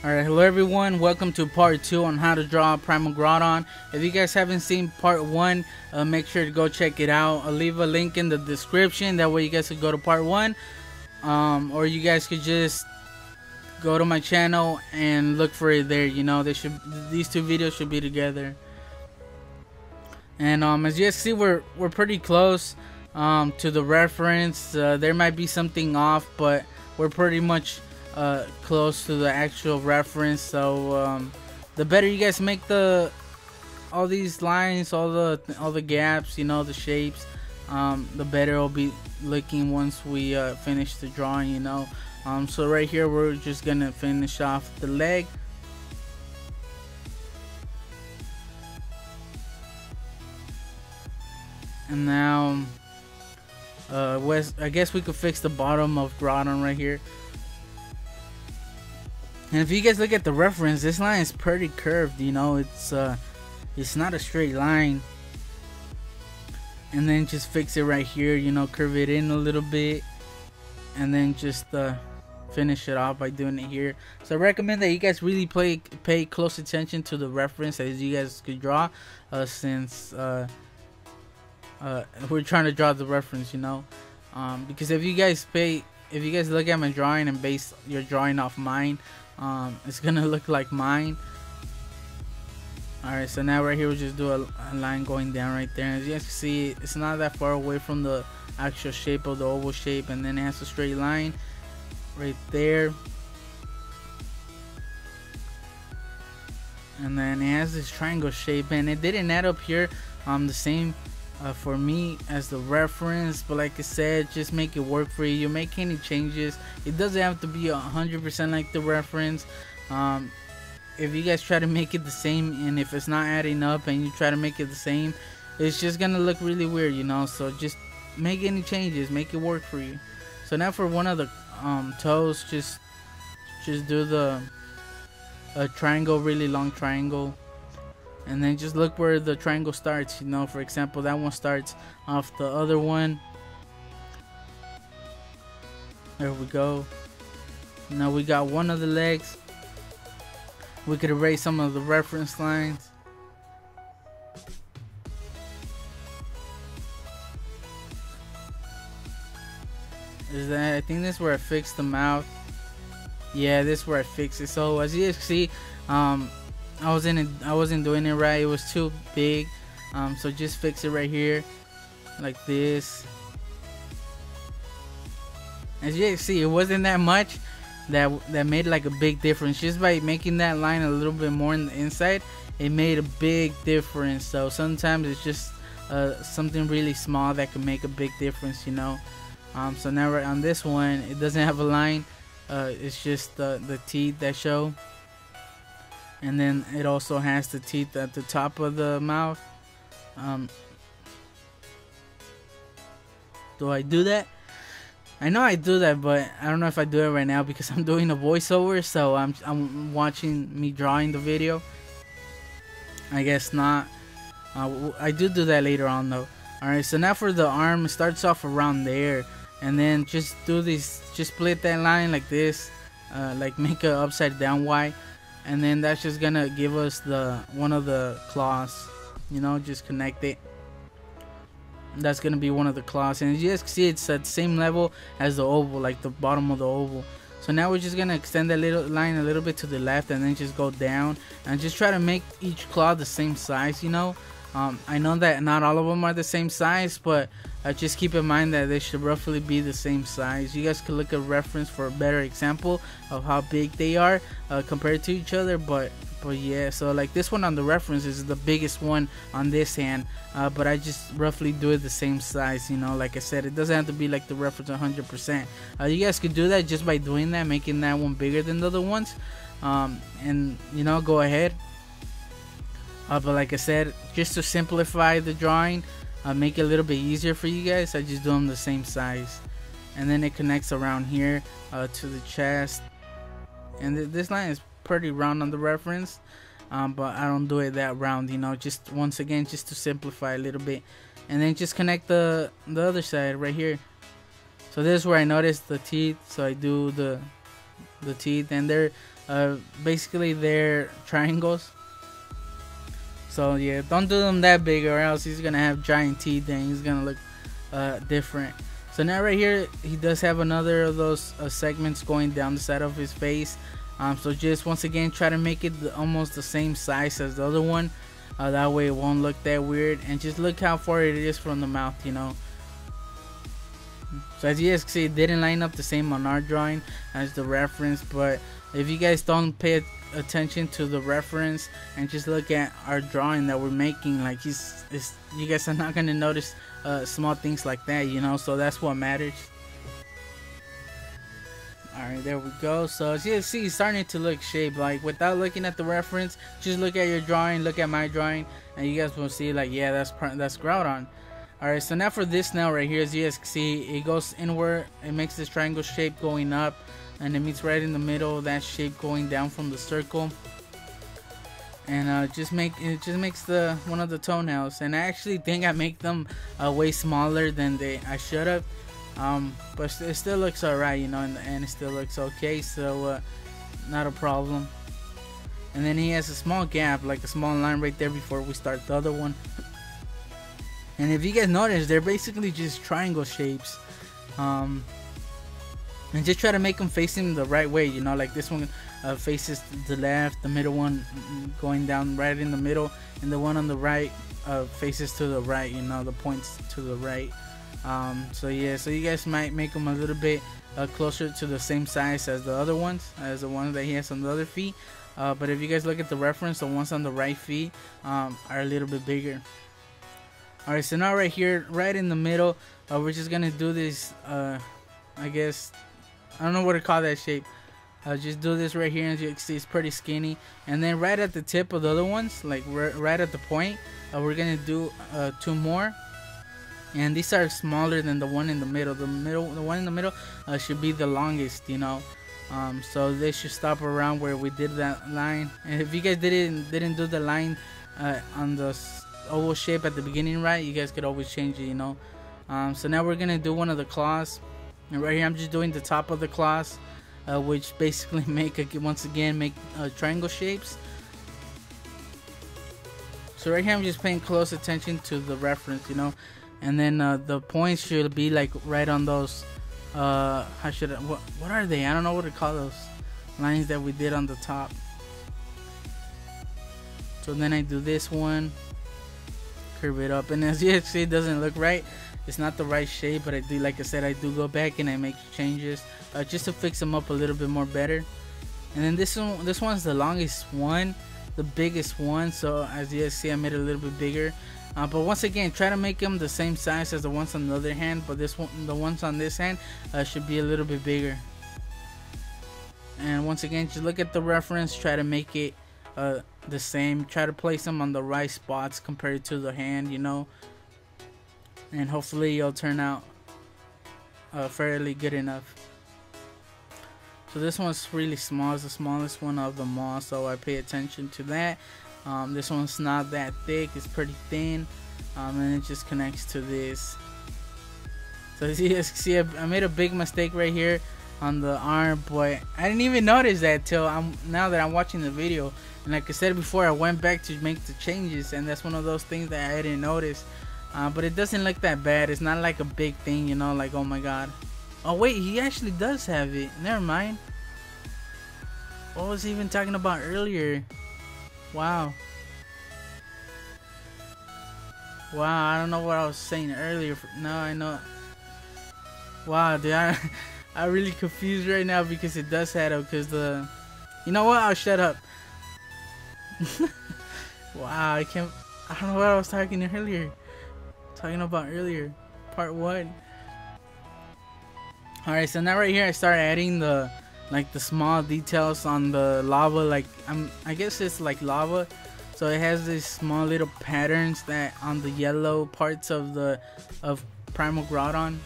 Alright, hello everyone, welcome to part 2 on how to draw Primal Groudon. If you guys haven't seen part 1, make sure to go check it out. I'll leave a link in the description, that way you guys could go to part 1. Or you guys could just go to my channel and look for it there. You know, these two videos should be together. And as you guys see, we're pretty close to the reference. There might be something off, but we're pretty much close to the actual reference. So the better you guys make all these lines, all the gaps, you know, the shapes, the better it'll be looking once we finish the drawing, you know. So right here we're just gonna finish off the leg. And now I guess we could fix the bottom of Groudon right here. And if you guys look at the reference, this line is pretty curved, you know. It's not a straight line. And then just fix it right here, you know, curve it in a little bit, and then just finish it off by doing it here. So I recommend that you guys really pay close attention to the reference as you guys could draw, since we're trying to draw the reference, you know. Because if you guys look at my drawing and base your drawing off mine, it's gonna look like mine. Alright, so now right here we'll just do a line going down right there. As you guys can see, it's not that far away from the actual shape of the oval shape, and then it has a straight line right there, and then it has this triangle shape, and it didn't add up here the same for me as the reference, but like I said, just make it work for you. You make any changes, it doesn't have to be 100% like the reference. If you guys try to make it the same, and if it's not adding up and you try to make it the same, it's just gonna look really weird, you know. So just make any changes, make it work for you. So now for one of the toes, just do the triangle, really long triangle, and then just look where the triangle starts, you know. For example, that one starts off the other one. There we go. Now we got one of the legs. We could erase some of the reference lines. I think this is where I fixed the mouth. Yeah, this is where I fixed it. So as you guys see, I wasn't doing it right. It was too big. So just fix it right here, like this. As you guys see, it wasn't that much that made like a big difference. Just by making that line a little bit more in the inside, it made a big difference. So sometimes it's just something really small that can make a big difference, you know. So now right on this one, it doesn't have a line. It's just the teeth that show, and then it also has the teeth at the top of the mouth. Do I do that? I know I do that, but I don't know if I do it right now because I'm doing a voiceover, so I'm watching me drawing the video. I guess not. I do that later on though. Alright, so now for the arm, it starts off around there, and then just do this, just split that line like this, like make a upside down Y, and then that's just gonna give us one of the claws, you know. Just connect it. That's gonna be one of the claws, and as you guys can see, it's at the same level as the oval, like the bottom of the oval. So now we're just gonna extend that little line a little bit to the left, and then just go down and just try to make each claw the same size, you know. I know that not all of them are the same size, but just keep in mind that they should roughly be the same size. You guys can look at reference for a better example of how big they are compared to each other, but yeah. So like this one on the reference is the biggest one on this hand, but I just roughly do it the same size, you know. Like I said, it doesn't have to be like the reference 100%. You guys could do that just by doing that, making that one bigger than the other ones, and you know, go ahead. But like I said, just to simplify the drawing, make it a little bit easier for you guys, I just do them the same size. And then it connects around here to the chest, and this line is pretty round on the reference, but I don't do it that round, you know. Just once again, just to simplify a little bit, and then just connect the other side right here. So this is where I noticed the teeth, so I do the teeth, and they're Basically they're triangles. So yeah, don't do them that big or else he's gonna have giant teeth and he's gonna look different. So now right here he does have another of those segments going down the side of his face. So just once again try to make it almost the same size as the other one. That way it won't look that weird, and just look how far it is from the mouth, you know. So as you guys can see, it didn't line up the same on our drawing as the reference, but if you guys don't pay attention to the reference and just look at our drawing that we're making, like you guys are not gonna notice small things like that, you know. So that's what matters. Alright, there we go. So as you can see, it's starting to look shaped. Like without looking at the reference, just look at your drawing, look at my drawing, and you guys will see like, yeah, that's Groudon. Alright, so now for this nail right here, as you guys can see, it goes inward, it makes this triangle shape going up, and it meets right in the middle of that shape going down from the circle. And it just makes one of the toenails, and I actually think I make them way smaller than I should have, but it still looks alright, you know, and it still looks okay, so not a problem. And then he has a small gap, like a small line right there before we start the other one. And if you guys notice, they're basically just triangle shapes, and just try to make them facing the right way, you know, like this one faces the left, the middle one going down right in the middle, and the one on the right faces to the right, you know, the points to the right. So yeah, so you guys might make them a little bit closer to the same size as the other ones, as the ones that he has on the other feet, but if you guys look at the reference, the ones on the right feet are a little bit bigger. Alright, so now right here, right in the middle, we're just gonna do this, I guess, I don't know what to call that shape. Just do this right here, and you can see it's pretty skinny. And then right at the tip of the other ones, like right at the point, we're gonna do 2 more. And these are smaller than the one in the middle. The one in the middle should be the longest, you know. So they should stop around where we did that line. And if you guys didn't do the line on the oval shape at the beginning, right, you guys could always change it, you know. So now we're gonna do one of the claws, and right here I'm just doing the top of the claws, which basically make triangle shapes. So right here I'm just paying close attention to the reference, you know, and then the points should be like right on those what are they? I don't know what to call those lines that we did on the top. So then I do this one, curve it up, and as you can see, it doesn't look right. It's not the right shape, but I do, like I said, I do go back and I make changes just to fix them up a little bit more better. And then this one's the longest one, the biggest one, so as you guys see, I made it a little bit bigger. But once again, try to make them the same size as the ones on the other hand, but the ones on this hand should be a little bit bigger. And once again, just look at the reference, try to make it the same, try to place them on the right spots compared to the hand, you know, and hopefully it'll turn out fairly good enough. So this one's really small, it's the smallest one of them all, so I pay attention to that. This one's not that thick, it's pretty thin, and it just connects to this. So as you guys can see, I made a big mistake right here on the arm, but I didn't even notice that till now that I'm watching the video. And like I said before, I went back to make the changes, and that's one of those things that I didn't notice. But it doesn't look that bad. It's not like a big thing, you know, like, oh my god. Oh wait, he actually does have it. Never mind. What was he even talking about earlier? Wow. Wow, I don't know what I was saying earlier. Now I know. Wow, dude, I'm really confused right now because it does have it. Because you know what? I'll shut up. Wow, I don't know what I was talking about earlier. Part 1. Alright, so now right here I start adding the small details on the lava. Like I guess it's like lava, so it has these small little patterns that on the yellow parts of Primal Groudon.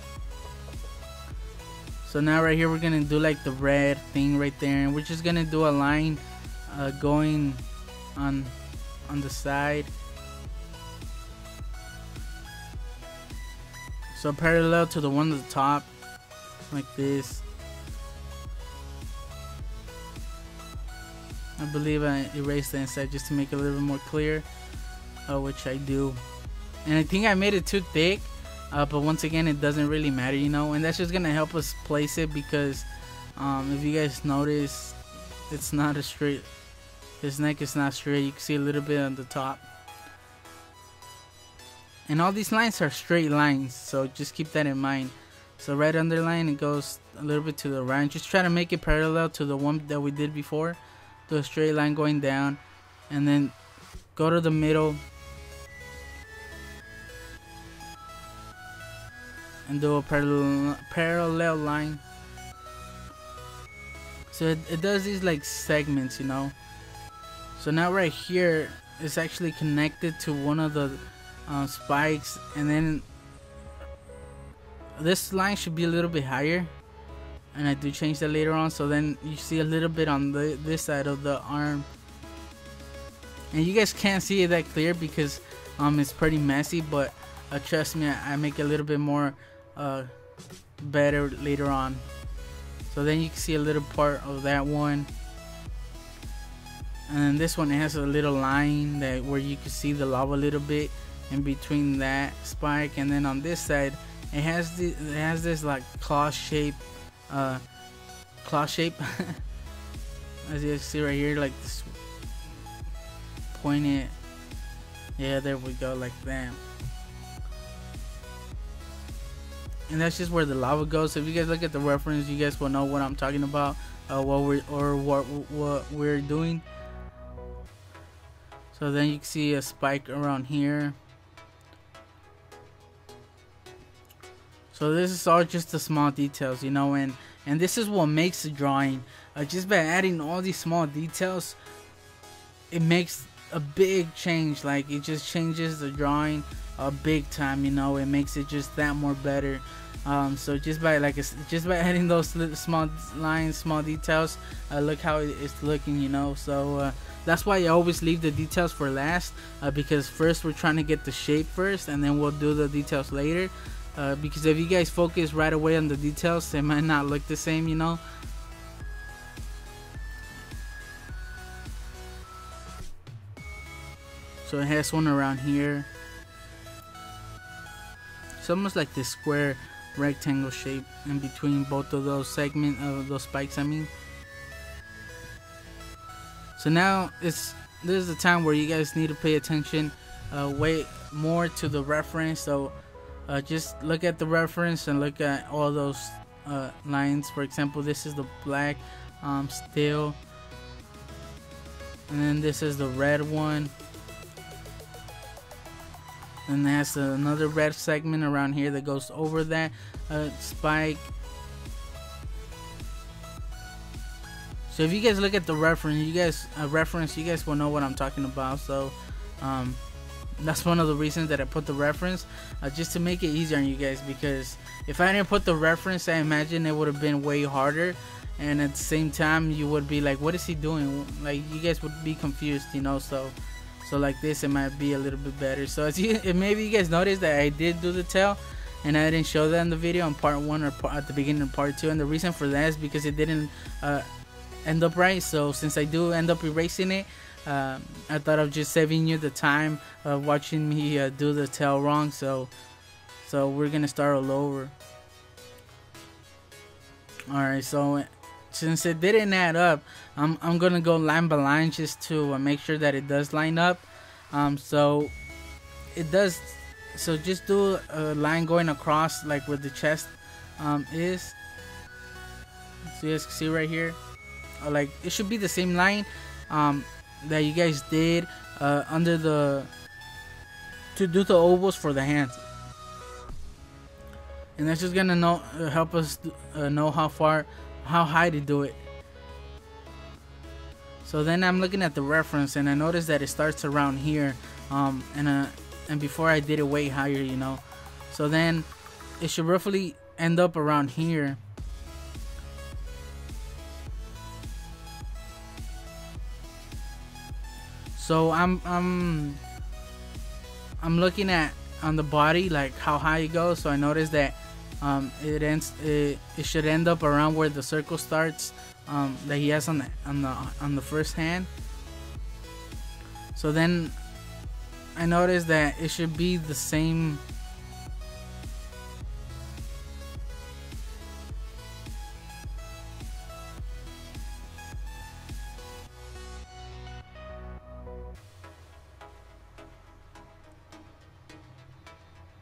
So now right here we're gonna do like the red thing right there, and we're just gonna do a line going on the side, so parallel to the one at the top, like this. believe I erased the inside just to make it a little bit more clear, which I do. And I think I made it too thick, but once again, it doesn't really matter, you know. And that's just gonna help us place it, because if you guys notice, it's not a straight. His neck is not straight. You can see a little bit on the top. And all these lines are straight lines, so just keep that in mind. So right underline, it goes a little bit to the right. Just try to make it parallel to the one that we did before. Do a straight line going down, and then go to the middle and do a parallel line. So it does these like segments, you know. So now right here, it's actually connected to one of the spikes, and then this line should be a little bit higher, and I do change that later on. So then you see a little bit on this side of the arm, and you guys can't see it that clear because it's pretty messy, but trust me, I make it a little bit more better later on. So then you can see a little part of that one, and then this one, it has a little line that where you can see the lava a little bit in between that spike. And then on this side, it has this like claw shape as you can see right here, like this pointed. Yeah, there we go, like that. And that's just where the lava goes. So if you guys look at the reference, you guys will know what I'm talking about, what we're doing. So then you can see a spike around here. So this is all just the small details, you know, and this is what makes the drawing. Just by adding all these small details, it makes a big change. Like, it just changes the drawing a big time, you know. It makes it just that more better. So just by adding those small lines, small details, look how it's looking, you know. So that's why I always leave the details for last, because first we're trying to get the shape first, and then we'll do the details later. Because if you guys focus right away on the details, they might not look the same, you know. So it has one around here. It's almost like this square rectangle shape in between both of those segments of those spikes, I mean. So now this is the time where you guys need to pay attention way more to the reference. So just look at the reference and look at all those lines. For example, this is the black steel, and then this is the red one, and it has another red segment around here that goes over that spike. So if you guys look at the reference, you guys will know what I'm talking about. So that's one of the reasons that I put the reference, just to make it easier on you guys, because if I didn't put the reference, I imagine it would have been way harder, and at the same time you would be like, what is he doing? Like, you guys would be confused, you know. So like this, it might be a little bit better. So as maybe you guys noticed that I did do the tail, and I didn't show that in the video on part 1 or at the beginning of part 2, and the reason for that is because it didn't end up right. So since I do end up erasing it, I thought of just saving you the time of watching me do the tail wrong. So we're gonna start all over. Alright, so since it didn't add up, I'm gonna go line by line just to make sure that it does line up. So it does. So just do a line going across, like where the chest is. So you guys can see right here, like it should be the same line that you guys did under the to do the ovals for the hands, and that's just gonna help us know how high to do it. So then I'm looking at the reference, and I noticed that it starts around here, and before I did it way higher, you know. So then it should roughly end up around here. So I'm looking at on the body, like how high it goes. So I noticed that it should end up around where the circle starts, that he has on the first hand. So then I noticed that it should be the same.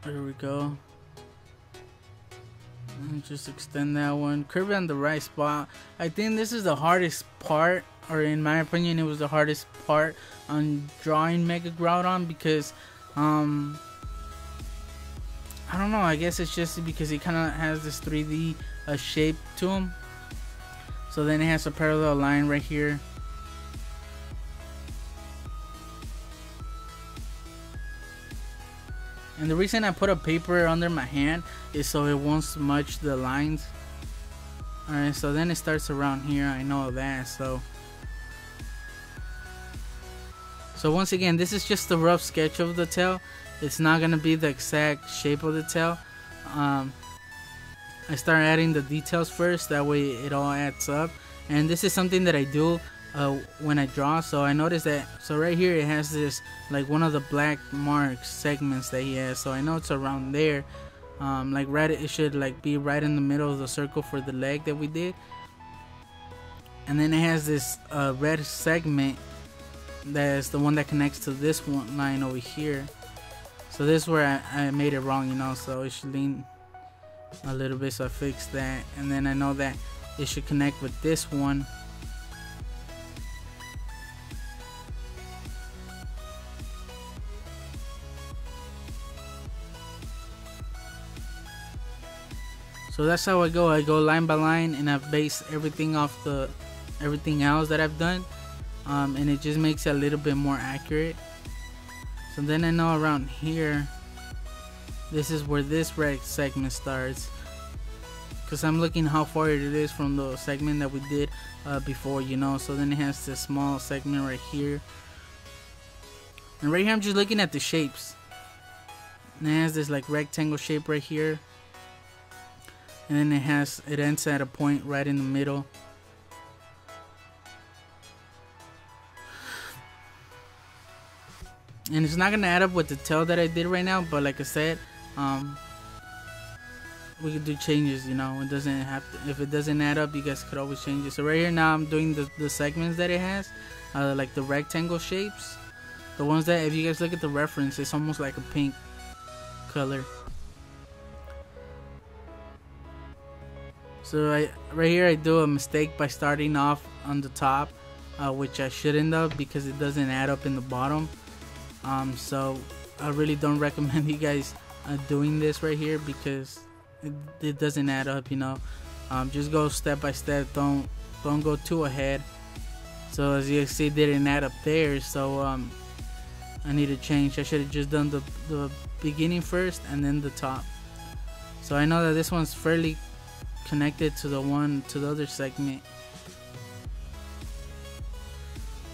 There we go. And just extend that one. Curve it on the right spot. I think this is the hardest part, or in my opinion, it was the hardest part on drawing Mega Groudon, because I don't know. I guess it's just because he kind of has this 3D shape to him. So then it has a parallel line right here. And the reason I put a paper under my hand is so it won't smudge the lines. Alright, so then it starts around here. I know that. So once again, this is just a rough sketch of the tail. It's not going to be the exact shape of the tail. I start adding the details first. That way it all adds up. And this is something that I do when I draw. So I noticed that, so right here it has this, like one of the black marks segments that he has, so I know it's around there. Like right, it should like be right in the middle of the circle for the leg that we did. And then it has this red segment that is the one that connects to this one line over here. So this is where I made it wrong, you know, so it should lean a little bit, so I fixed that. And then I know that it should connect with this one. So that's how I go line by line, and I base everything off the everything else that I've done, and it just makes it a little bit more accurate. So then I know around here, this is where this red segment starts, because I'm looking how far it is from the segment that we did before, you know. So then it has this small segment right here, and right here I'm just looking at the shapes, and it has this like rectangle shape right here. And then it ends at a point right in the middle. And it's not gonna add up with the tail that I did right now, but like I said, we could do changes, you know. It doesn't have to, if it doesn't add up, you guys could always change it. So right here now I'm doing the segments that it has, like the rectangle shapes, the ones that, if you guys look at the reference, it's almost like a pink color. So right here I do a mistake by starting off on the top, which I shouldn't have, because it doesn't add up in the bottom. So I really don't recommend you guys doing this right here, because it doesn't add up, you know. Just go step by step. Don't go too ahead. So as you see, it didn't add up there, so I need to change. I should have just done the beginning first and then the top. So I know that this one's fairly connected to the other segment.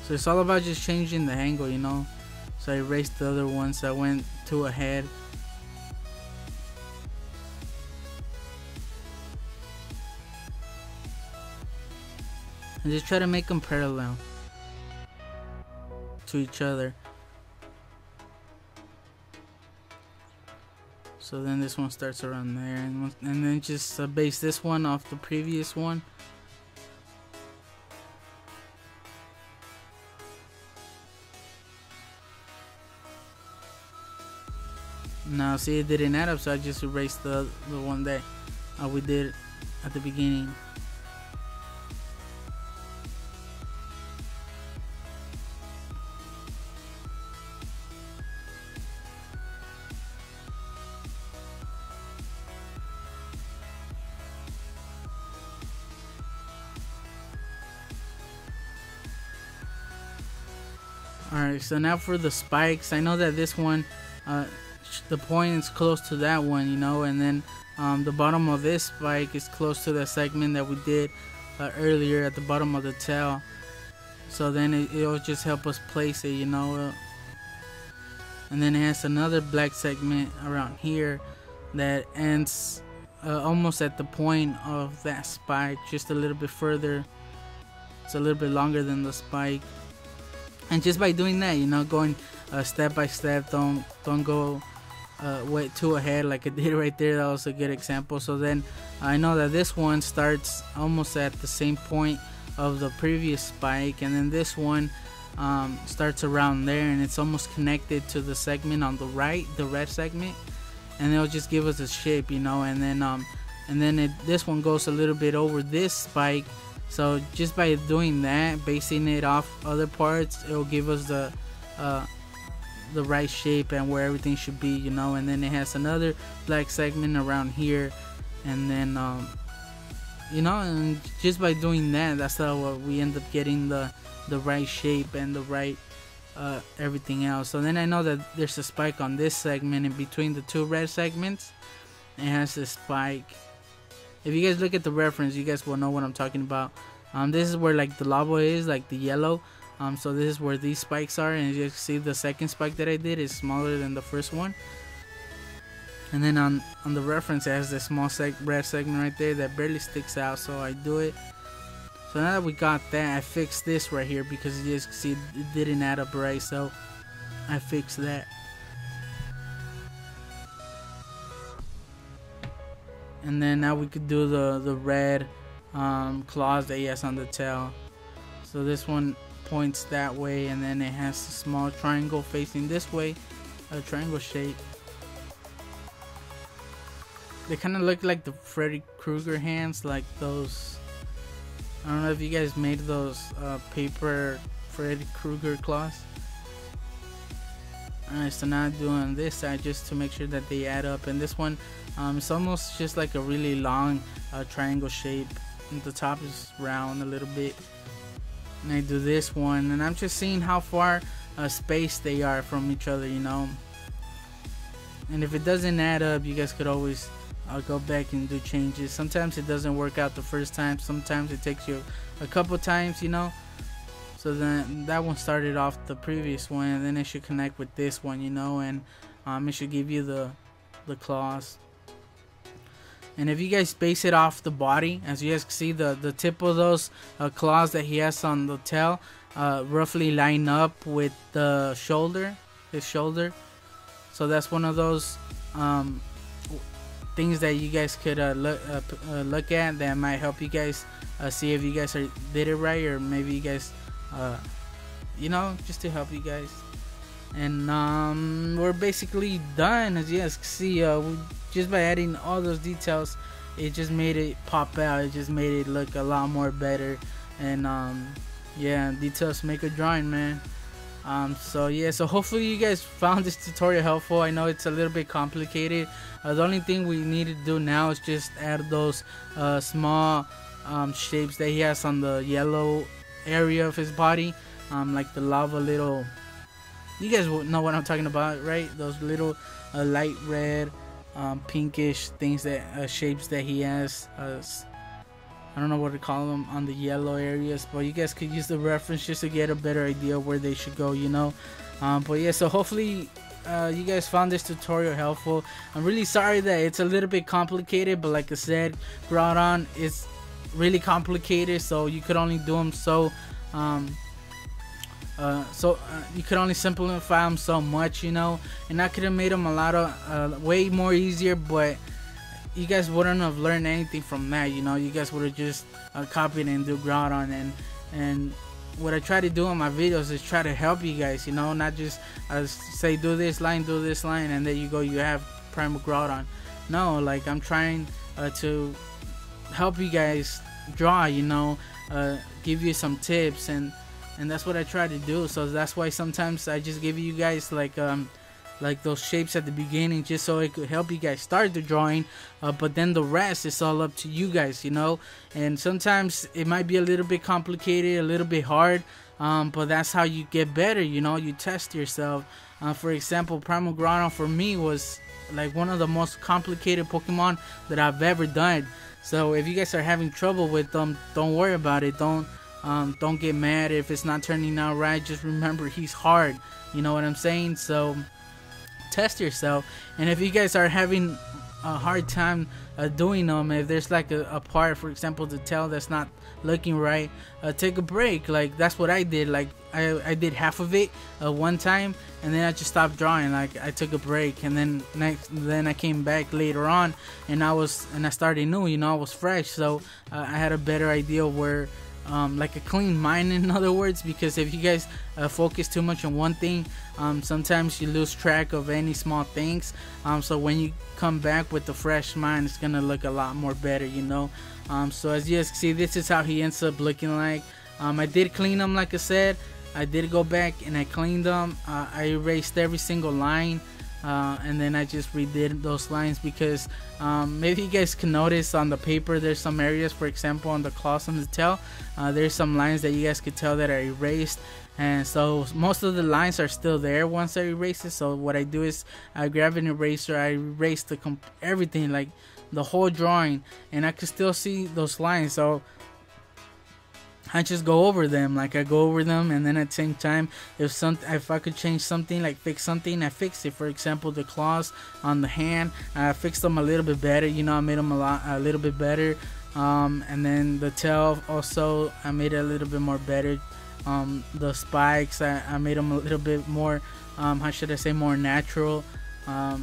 So it's all about just changing the angle, you know. So I erased the other ones that went too ahead. And just try to make them parallel to each other. So then this one starts around there, and then just base this one off the previous one. Now see, it didn't add up, so I just erased the one that we did at the beginning. Alright, so now for the spikes, I know that this one, the point is close to that one, you know, and then the bottom of this spike is close to the segment that we did earlier at the bottom of the tail. So then it'll just help us place it, you know. And then it has another black segment around here that ends almost at the point of that spike, just a little bit further. It's a little bit longer than the spike, and just by doing that, you know, going step by step, don't go way too ahead like I did right there. That was a good example. So then I know that this one starts almost at the same point of the previous spike, and then this one starts around there, and it's almost connected to the segment on the right, the red segment, and it'll just give us a shape, you know. And then this one goes a little bit over this spike. So just by doing that, basing it off other parts, it'll give us the right shape and where everything should be, you know. And then it has another black segment around here, and then you know, and just by doing that, that's how we end up getting the right shape and the right everything else. So then I know that there's a spike on this segment in between the two red segments. It has a spike. If you guys look at the reference, you guys will know what I'm talking about. This is where like the lava is, like the yellow. So this is where these spikes are, and as you can see, the second spike that I did is smaller than the first one. And then on the reference, it has this small red segment right there that barely sticks out, so I do it. So now that we got that, I fixed this right here because you guys can see it didn't add up right, so I fixed that. And then now we could do the red claws that he has on the tail. So this one points that way, and then it has a small triangle facing this way, a triangle shape. They kind of look like the Freddy Krueger hands, like those. I don't know if you guys made those paper Freddy Krueger claws. Alright, so now doing this side just to make sure that they add up, and this one it's almost just like a really long triangle shape, and the top is round a little bit. And I do this one, and I'm just seeing how far spaced they are from each other, you know. And if it doesn't add up, you guys could always go back and do changes. Sometimes it doesn't work out the first time, sometimes it takes you a couple times, you know. So then that one started off the previous one, and then it should connect with this one, you know, and it should give you the claws. And if you guys base it off the body, as you guys can see, the tip of those claws that he has on the tail roughly line up with the shoulder, his shoulder. So that's one of those things that you guys could look at that might help you guys see if you guys did it right, or maybe you guys you know, just to help you guys. And we're basically done. As you guys can see, just by adding all those details, it just made it pop out. It just made it look a lot more better. And yeah, details make a drawing, man. So yeah, so hopefully you guys found this tutorial helpful. I know it's a little bit complicated. The only thing we need to do now is just add those small shapes that he has on the yellow area of his body, like the lava little, you guys will know what I'm talking about, right? Those little light red pinkish things, that shapes that he has. I don't know what to call them on the yellow areas, but you guys could use the reference just to get a better idea of where they should go, you know. But yeah, so hopefully you guys found this tutorial helpful. I'm really sorry that it's a little bit complicated, but like I said, Groudon is really complicated, so you could only do them so you could only simplify them so much, you know. And I could have made them a lot of way more easier, but you guys wouldn't have learned anything from that, you know. You guys would have just copied and do Groudon. And what I try to do in my videos is try to help you guys, you know, not just say do this line, and there you go, you have Primal Groudon. No, like I'm trying to help you guys draw, you know, give you some tips, and that's what I try to do. So that's why sometimes I just give you guys like those shapes at the beginning, just so it could help you guys start the drawing, but then the rest is all up to you guys, you know. And sometimes it might be a little bit complicated, a little bit hard, but that's how you get better, you know. You test yourself. For example, Primal Groudon for me was like one of the most complicated Pokemon that I've ever done. So if you guys are having trouble with them, don't worry about it. Don't get mad if it's not turning out right. Just remember, he's hard, you know what I'm saying. So test yourself. And if you guys are having a hard time doing them. If there's like a part, for example, the tail that's not looking right, take a break. Like that's what I did. Like I did half of it one time, and then I just stopped drawing. Like I took a break, and then I came back later on, and I started new. You know, I was fresh, so I had a better idea of where. Like a clean mind, in other words, because if you guys focus too much on one thing, sometimes you lose track of any small things. So when you come back with a fresh mind, it's gonna look a lot more better, you know. So as you guys can see, this is how he ends up looking like. I did clean them, like I said. I did go back and I cleaned them. I erased every single line. And then I just redid those lines because maybe you guys can notice on the paper there's some areas, for example on the claws and the tail, there's some lines that you guys could tell that are erased, and so most of the lines are still there once I erase it. So what I do is I grab an eraser, I erase everything, like the whole drawing, and I can still see those lines. So I just go over them, like I go over them, and then at the same time, if I could change something, like fix something, I fix it. For example, the claws on the hand, I fixed them a little bit better. You know, I made them a little bit better. And then the tail also, I made it a little bit more better. The spikes, I made them a little bit more, how should I say, more natural.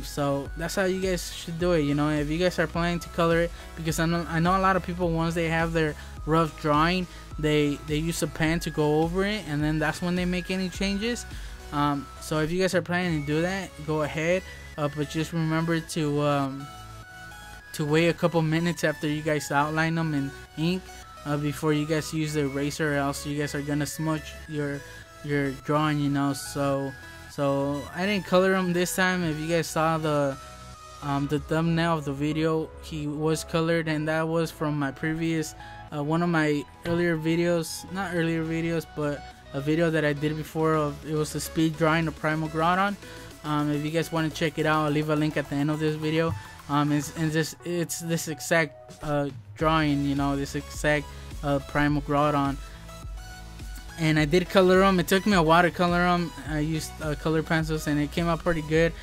So that's how you guys should do it. You know, if you guys are planning to color it, because I know a lot of people, once they have their rough drawing, they use a pen to go over it, and then that's when they make any changes. So if you guys are planning to do that, go ahead, but just remember to wait a couple minutes after you guys outline them in ink before you guys use the eraser, or else you guys are gonna smudge your drawing, you know. So I didn't color him this time. If you guys saw the thumbnail of the video, he was colored, and that was from my previous one of my earlier videos, not earlier videos, but a video that I did before. It was the speed drawing of Primal Groudon. If you guys want to check it out, I'll leave a link at the end of this video. It's this exact drawing, you know, this exact Primal Groudon. And I did color them. It took me a while to color them. I used color pencils, and it came out pretty good.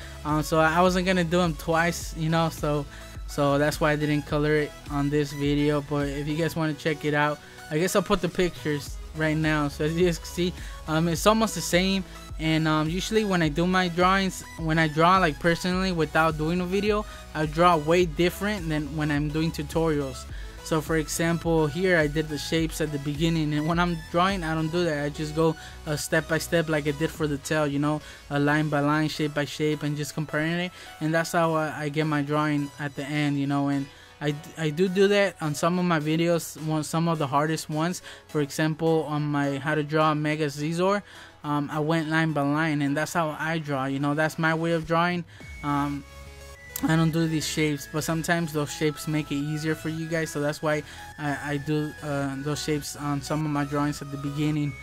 So I wasn't gonna do them twice, you know. So that's why I didn't color it on this video. But if you guys want to check it out, I guess I'll put the pictures right now. So as you guys can see, it's almost the same. And usually when I do my drawings, when I draw like personally without doing a video, I draw way different than when I'm doing tutorials. So for example, here I did the shapes at the beginning, and when I'm drawing, I don't do that. I just go step by step, like I did for the tail, you know, line by line, shape by shape, and just comparing it. And that's how I get my drawing at the end, you know. And I do that on some of my videos, some of the hardest ones. For example, on my how to draw Mega Zizor, I went line by line, and that's how I draw, you know. That's my way of drawing. I don't do these shapes, but sometimes those shapes make it easier for you guys, so that's why I do those shapes on some of my drawings at the beginning,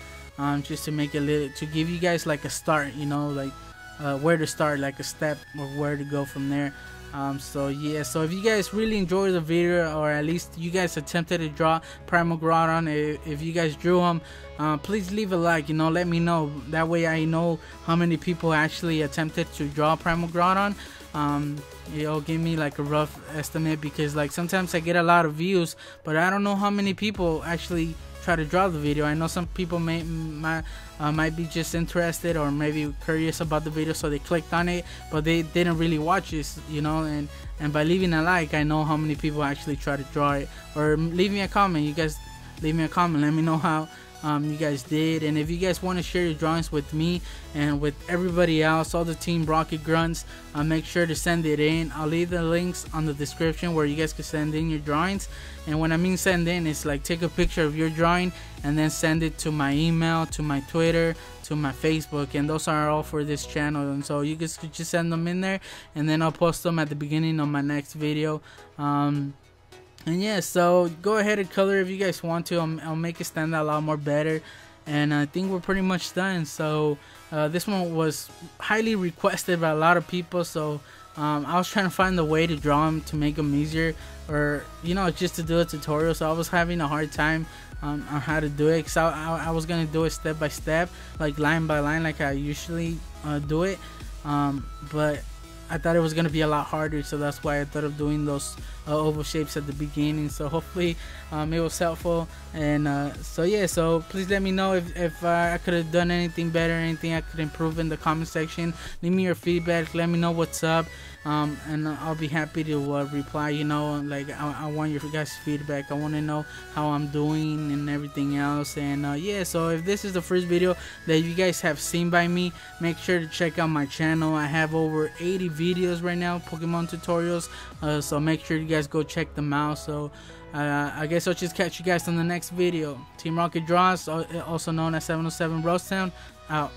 just to make it to give you guys like a start, you know, like where to start, like a step or where to go from there. So yeah, so if you guys really enjoyed the video, or at least you guys attempted to draw Primal Groudon, if you guys drew him, please leave a like, you know, let me know. That way I know how many people actually attempted to draw Primal Groudon. It'll give me like a rough estimate, because like sometimes I get a lot of views, but I don't know how many people actually try to draw the video. I know some people might be just interested, or maybe curious about the video, so they clicked on it, but they didn't really watch this, you know. And by leaving a like, I know how many people actually try to draw it. Or leave me a comment. You guys leave me a comment, let me know how you guys did. And if you guys want to share your drawings with me and with everybody else, all the Team Rocket Grunts, make sure to send it in. I'll leave the links on the description where you guys can send in your drawings. And when I mean send in, it's like take a picture of your drawing and then send it to my email, to my Twitter, to my Facebook, and those are all for this channel. And so you guys could just send them in there, and then I'll post them at the beginning of my next video. And yeah, so go ahead and color if you guys want to. I'll make it stand out a lot more better. And I think we're pretty much done. So this one was highly requested by a lot of people. So I was trying to find a way to draw them to make them easier, or you know, just to do a tutorial. So I was having a hard time on how to do it, because I was gonna do it step by step, like line by line, like I usually do it. But I thought it was gonna be a lot harder, so that's why I thought of doing those oval shapes at the beginning. So hopefully it was helpful. And so yeah, so please let me know if I could have done anything better, anything I could improve in the comment section. Leave me your feedback, let me know what's up, and I'll be happy to reply. You know, like I want your guys' feedback. I want to know how I'm doing and everything else. And yeah, so if this is the first video that you guys have seen by me, make sure to check out my channel. I have over 80 videos right now, Pokemon tutorials, so make sure you guys go check them out. So I guess I'll just catch you guys on the next video. Team Rocket Draws, also known as 707 Rosetown, out.